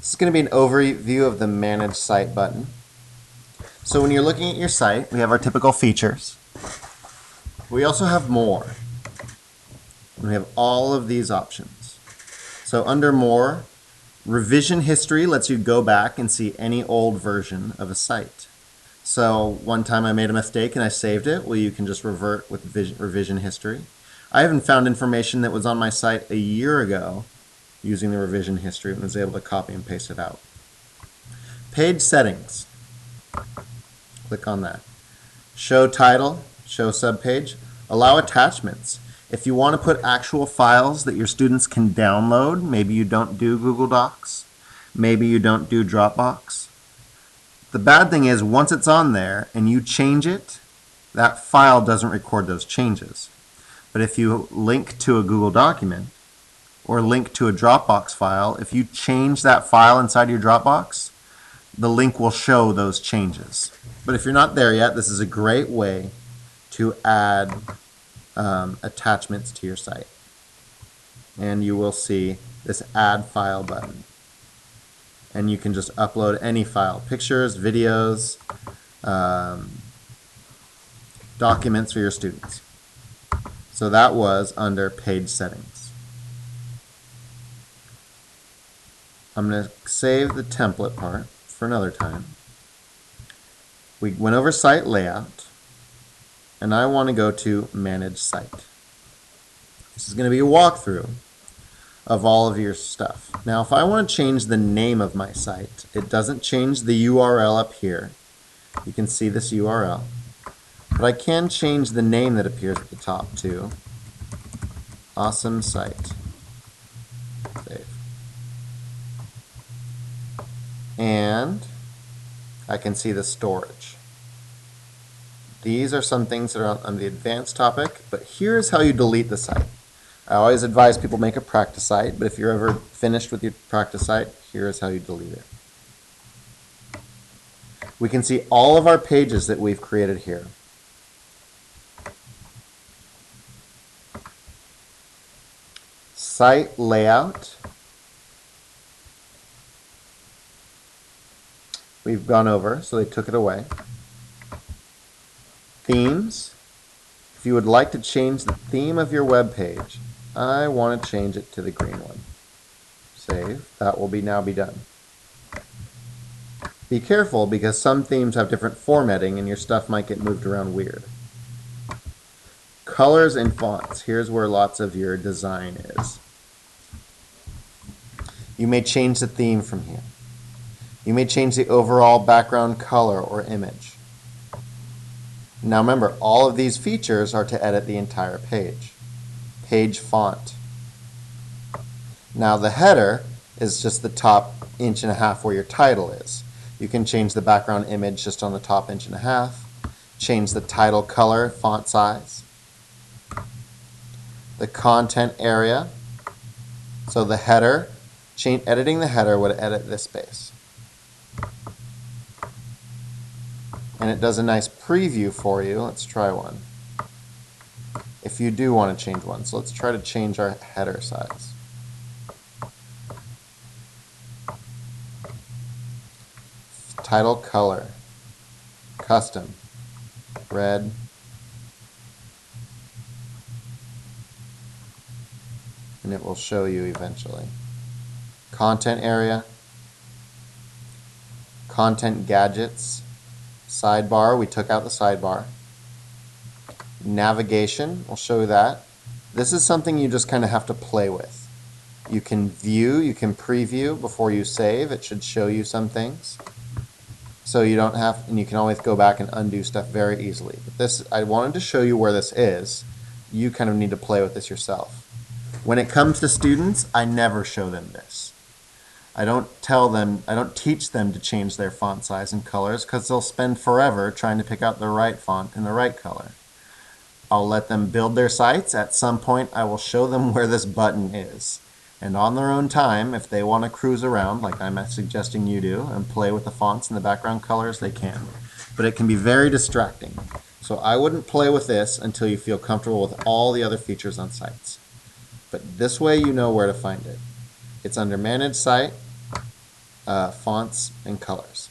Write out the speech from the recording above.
This is going to be an overview of the Manage Site button. So when you're looking at your site, we have our typical features. We also have more. We have all of these options. So under More, Revision History lets you go back and see any old version of a site. So one time I made a mistake and I saved it. Well, you can just revert with revision history. I even found information that was on my site a year ago using the revision history and was able to copy and paste it out. Page settings. Click on that. Show title, show subpage, allow attachments. If you want to put actual files that your students can download, maybe you don't do Google Docs, maybe you don't do Dropbox. The bad thing is once it's on there and you change it, that file doesn't record those changes. But if you link to a Google document or link to a Dropbox file, if you change that file inside your Dropbox, the link will show those changes. But if you're not there yet, this is a great way to add attachments to your site. And you will see this Add File button. And you can just upload any file, pictures, videos, documents for your students. So that was under Page Settings. I'm going to save the template part for another time. We went over Site Layout, and I want to go to Manage Site. This is going to be a walkthrough of all of your stuff. Now, if I want to change the name of my site, it doesn't change the URL up here. You can see this URL. But I can change the name that appears at the top to Awesome Site. Save. And I can see the storage. These are some things that are on the advanced topic, but here's how you delete the site. I always advise people make a practice site, but if you're ever finished with your practice site, here's how you delete it. We can see all of our pages that we've created here. Site layout. We've gone over, so they took it away. Themes. If you would like to change the theme of your web page, I want to change it to the green one. Save. That will now be done. Be careful because some themes have different formatting and your stuff might get moved around weird. Colors and fonts. Here's where lots of your design is. You may change the theme from here. You may change the overall background color or image. Now remember, all of these features are to edit the entire page. Page font. Now the header is just the top 1.5 inches where your title is. You can change the background image just on the top 1.5 inches. Change the title color, font size. The content area. So the header, editing the header would edit this space. And it does a nice preview for you. Let's try one. If you do want to change one. So let's try to change our header size. Title color. Custom. Red. And it will show you eventually. Content area. Content gadgets. Sidebar, we took out the sidebar. Navigation, we'll show you that. This is something you just kind of have to play with. You can view, you can preview before you save. It should show you some things. So you don't have, and you can always go back and undo stuff very easily. But this, I wanted to show you where this is. You kind of need to play with this yourself. When it comes to students, I never show them this. I don't teach them to change their font size and colors because they'll spend forever trying to pick out the right font and the right color. I'll let them build their sites. At some point, I will show them where this button is. And on their own time, if they want to cruise around, like I'm suggesting you do, and play with the fonts and the background colors, they can. But it can be very distracting. So I wouldn't play with this until you feel comfortable with all the other features on sites. But this way you know where to find it. It's under Manage Site, fonts and colors.